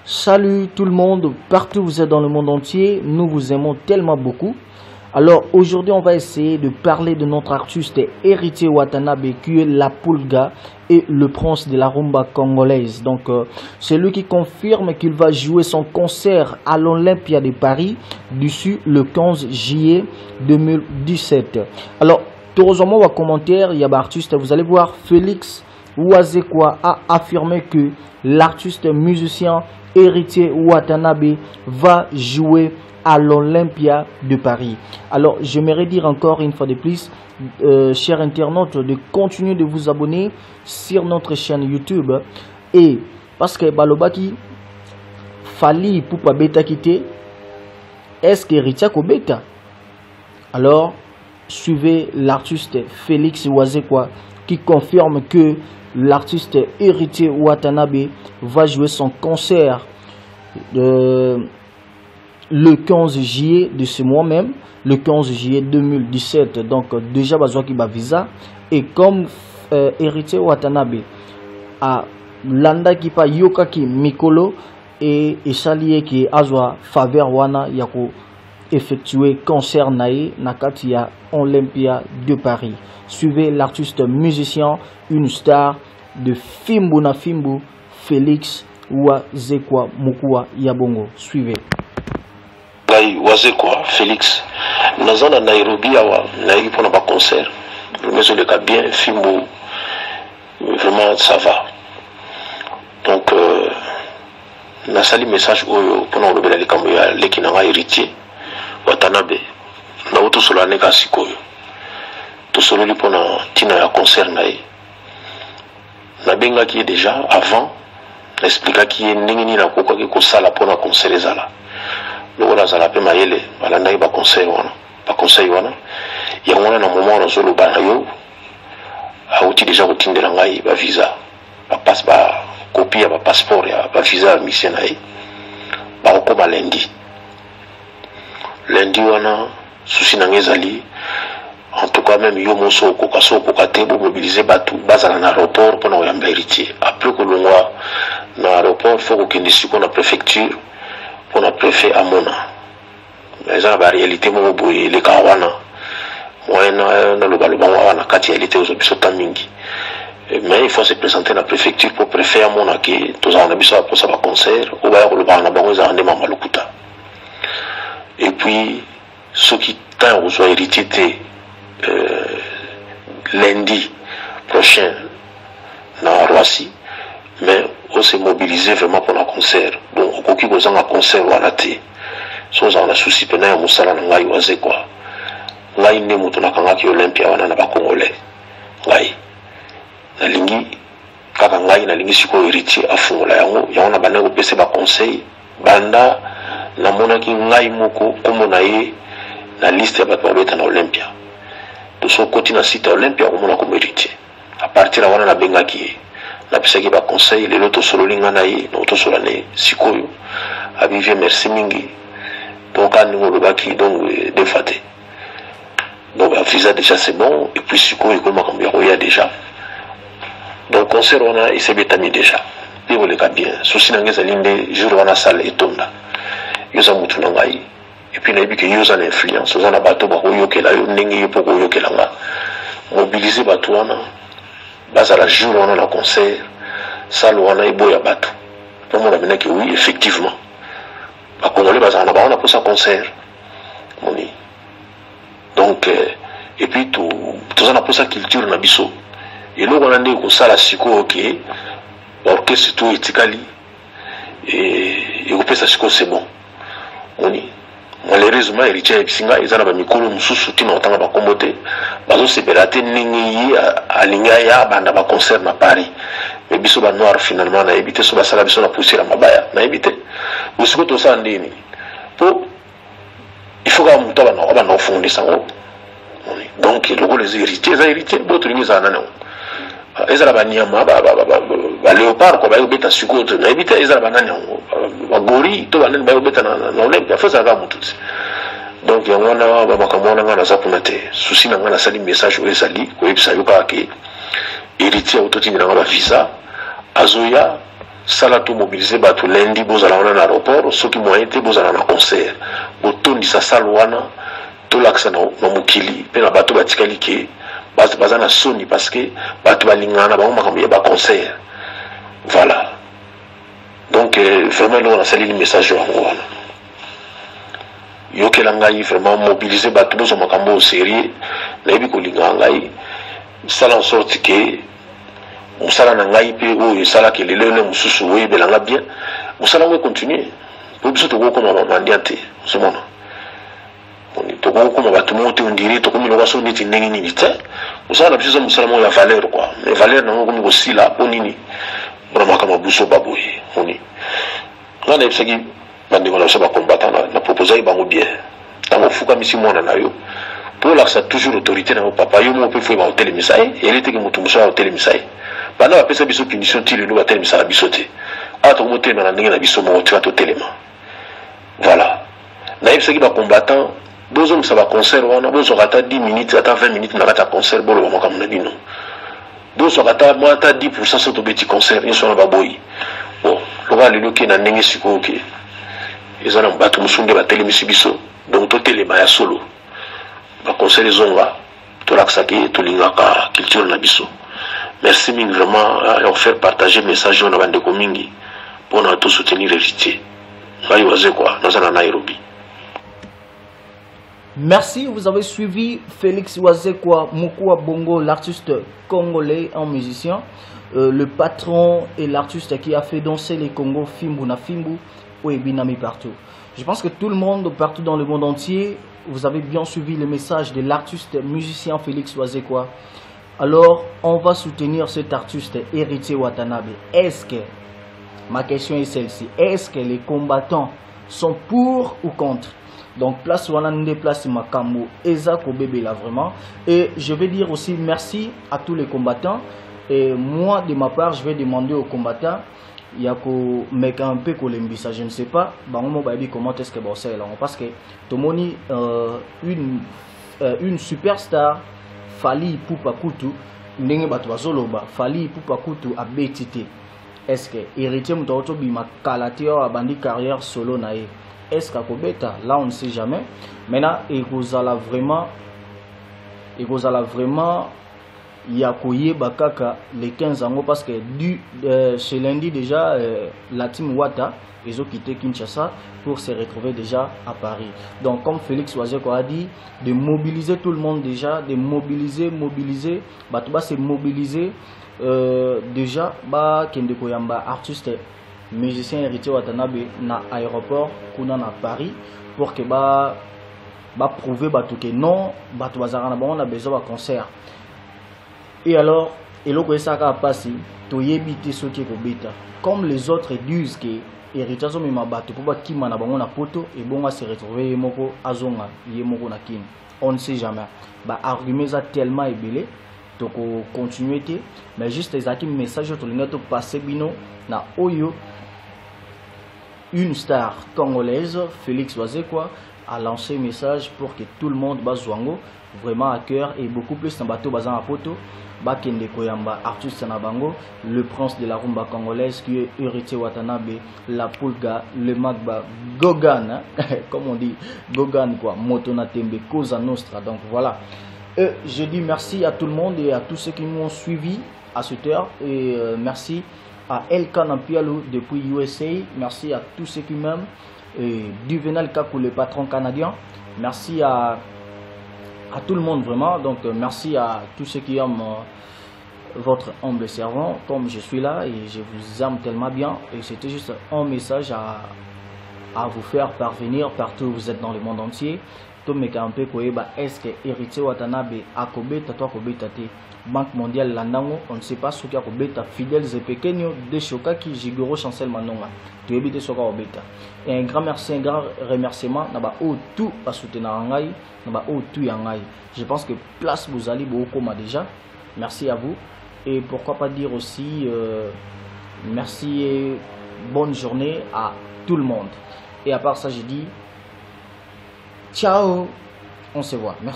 Salut tout le monde, partout où vous êtes dans le monde entier, nous vous aimons tellement beaucoup. Alors aujourd'hui on va essayer de parler de notre artiste Héritier Watanabe qui est la Pulga et le prince de la rumba congolaise. Donc c'est lui qui confirme qu'il va jouer son concert à l'Olympia de Paris d'ici le 15 juillet 2017. Alors heureusement au commentaire, il y a un artiste, vous allez voir Félix Ouazekwa a affirmé que l'artiste musicien Héritier Watanabe va jouer à l'Olympia de Paris. Alors j'aimerais dire encore une fois de plus, chers internautes, de continuer de vous abonner sur notre chaîne YouTube. Et parce que Balobaki Fali pour pas bêta quitter, est-ce que Héritier Kobeta? Alors suivez l'artiste Félix Ouazekwa qui confirme que l'artiste Héritier Watanabe va jouer son concert le 15 juillet de ce mois même, le 15 juillet 2017. Donc déjà besoin qui va visa. Et comme Héritier Watanabe a landa qui pa yoka ki mikolo et salié qui azwa faveur wana yako effectuer concert nae nakati ya Olympia de Paris. Suivez l'artiste musicien, une star de Fimbu na Fimbu, Félix Ouazekwa Mukua Yabongo. Suivez. Ouazekwa Félix, nous sommes à Nairobi, pour un concert. Mais je le cas bien, Fimbu, vraiment ça va. Donc, nous avons un message pour nous le l'équinanga héritier Watanabe. Nous avons tout cela n'est qu'à Sikoyo. Tout cela pour nous tina ya concert nae. Na benga qui est déjà avant, expliqua qui est n'engini na koko qui kosala pour na concert ezala. Le la zala pe maele, balanda ba concert wana, ba conseil wana. Ya mona na moment na zolo ba yo, a outi déjà kotindela ngai ba visa, ba passe ba copie ya ba passeport ya ba visa mission nae. Ba ko ba lundi. Lundi wana souci na ngezali. En tout cas, même yo moso kokaso kokate pour mobiliser batou bazala na aéroport pour na yamba héritier. Après que l'on voit dans l'aéroport, il faut qu'on ait la préfecture pour la préfet à Mona. Mais ça, la réalité, moi, les Kawana, moi, dans le Balobanwa, na kati réalité aux obisota mingi. Mais il faut se présenter à la préfecture pour préfet à Mona qui tous en abisa pour ça concert ou bien le Balobanwa bango za ndema malukuta. Et puis ceux qui tant aux héritiers lundi prochain dans Roissy, mais on s'est mobilisé vraiment pour le concert. Donc, au qui vous en a concert ou à la thé, sans en a souci pendant un moussala n'a eu osé quoi. Là, il n'est mouton à Kangaki Olympia, on n'a pas congolais. Là, na lingi, Kakangai, na lingi suko héritier à fond là, il y a un abané au PC ba conseil, banda, na monaki ngai moko, comme on a eu la liste de batouabeta na Olympia. De son côté, dans le site Olympia, on a comme héritier. À partir de là, on a benga qui la pisa qui va conseil, les lotos solo linganaï, l'auto solane, sikoyo, abivé merci mingi. Donc, à nous, le baki, donc, défaté. Donc, visa déjà c'est bon, et puis sikoyo, comme il y a déjà. Donc, concert, on a, et c'est bétami déjà. Et vous le cas bien. Souci n'a pas de jour, on a salle et tonda. Yosa moutunangaï. Et puis, il y a que yosa l'influence, on a bateau, yoke la, nengi pour yoke la, mobiliser bateau, basa la jour on a le concert, ça on a ebo ya bateau. Pour moi, on a que oui, effectivement. Par contre, on a pour ça concert. Donc, et puis, tout ça, on a pour ça culture, on a biso. Et là, on a dit que ça, la siko, ok, l'orchestre, tout, etikali, et on peut ça, c'est bon. Malheureusement, héritier Epsinga, ils ont un micro, nous soutient en tant que commoté. Bazo se belate n'engi à l'ingaya, banda ba concert na Paris. Mais biso ba noir finalement, na évité, so ba sala biso na pousser la mabaya, na évité. Vous savez tout ça, ndini. Pour, il faut que mouta ba na fondé ça. Donc, les héritiers, d'autres ils en ont. Ils ont ba niama, ba léopard, quoi, ba yobeta sukoto, na évité, ils ont ba nanya. Gori to banen ba beta na Olympia fa ça va mutu. Donc ya wana ba makamona ngana za kunate susi na ngana sali message o sali ko ebisa yoka ke héritier autotini na ba visa azoya sala to mobiliser bato lundi bozala wana na aéroport soki moyen te bozala na concert botondisa sala wana tolakisa na mokili mpe na bato batikali ke baza na soni parce que bato balingana na bango makambo ya baconcert. Voilà, donc vraiment eloko nasaleli message yango wana yokela ngai vraiment mobiliser bato bozwa makambo au sérieux nayebi kolinga ngai sala en sorte ke mosala na ngai mpe oyo esalaki lelo ne mosusu oyebelanga bien mosala ngo econtinue po biso tokokoma bamandia te ozomona tokokoma bato moko te ondiri tokomi loka so neti ndenge nini te mosala na biso eza mosala moko ya valeur kua mais valeur nango komi kosila mpo nini mpona makambo buso baboye oni nga nayebisaki bandeko na biso bacombattant na proposaki bango bien ntango ofukamisi mwana na yo mpo olakisa toujours autorité na yo papa yo moko mpe foye bakotelemisa ye ele teke moto mosu akotelemisa ye banda bapesa biso punition ti lelo batelemisaka biso te awa tokomotelema na ndenge na biso moko tika totelema. Voilà, nayebisaki bacombattant bozongisa baconcert wana bozwaka ata 10 minutes ata 20 minutes na kati ya concert boloba makambo na bino bozwaka ata 10% so tobeti concert nyonso wana baboyi bon loba lelo ke na ndenge sikoyo ke eza na bato mosusu nde batelemisi biso donc totelema ya solo baconcert ezonga tolakisaki tolingaka culture na biso. Merci mingi vraiment à faire partager message na bandeko mingi mpona to soutenir héritier ngai waze kwa naza na Nairobi. Merci, vous avez suivi Félix Wazekwa Mukua Bongo, l'artiste congolais en musicien, le patron et l'artiste qui a fait danser les Congos Fimbu na Fimbu ou Ebinami partout. Je pense que tout le monde partout dans le monde entier, vous avez bien suivi le message de l'artiste musicien Félix Wazekwa. Alors, on va soutenir cet artiste Héritier Watanabe. Est-ce que, ma question est celle-ci, est-ce que les combattants sont pour ou contre? Donc, place Wanande, place Makambo, Eza Kobebe là vraiment. Et je vais dire aussi merci à tous les combattants. Et moi, de ma part, je vais demander aux combattants, il y a un peu Kolembisa, je ne sais pas, comment est-ce que c'est là? Parce que Tomoni, une superstar, Fali Ipupa Kutu, ndenge batu bazoloba, Fali Ipupa Kutu a betité. Est-ce que héritier Mutaoto Bima Kalate a bandi carrière solo nae? Est-ce qu'à Kobeta? Là on ne sait jamais. Maintenant, il y a Bakaka les 15 ans parce que ce lundi déjà la team Wata ils ont quitté Kinshasa pour se retrouver déjà à Paris. Donc comme Félix Wazeko a dit, de mobiliser tout le monde déjà, de mobiliser, Batouba c'est mobiliser déjà Kende Koyamba artiste musicien héritier Watanabe na aéroport kuna na Paris pour que prouver que non Batouazarana on a besoin de concert. Et alors eloko esaka pasi to yebite soki ko beta comme les autres disent que héritier so mema bato pour ba kima na bango na poto et bon se retrouver yemoko azonga yemoko na kim on ne sait jamais ba argument za tellement ebelé to ko continuer te mais juste ezaki message to linga to passer bino na oyo une star congolaise Félix Wazekwa a lancé un message pour que tout le monde bazwango vraiment à cœur et beaucoup plus dans bateau bazan à poto Bakende Koyamba artiste Nabango, le prince de la rumba congolaise qui est héritier Watanabe, la Pulga, le Magba, Gogan, hein? Comme on dit, Gogan quoi, Motona Tembe, Cosa Nostra. Donc voilà. Je dis merci à tout le monde et à tous ceux qui m'ont suivi à cette heure et merci à Elkan Ampialou depuis USA, merci à tous ceux qui m'aiment, Duvenal Kakou le patron canadien, merci à tout le monde vraiment, donc merci à tous ceux qui aiment votre humble servant comme je suis là et je vous aime tellement bien et c'était juste un message à vous faire parvenir partout où vous êtes dans le monde entier. Est-ce que héritier Watanabe a kobeta toi kobeta te Banque mondiale landango on ne sait pas ce qu'il y a kobeta fidèles et pequeños de Shokaki Jigoro Chancel Manonga tu ebite soka obeta et un grand merci, un grand remerciement na ba o tout pas soutenir ngai na ba o tout yangai. Je pense que place vous allez beaucoup déjà. Merci à vous et pourquoi pas dire aussi merci et bonne journée à tout le monde et à part ça je dis ciao, on se voit. Merci.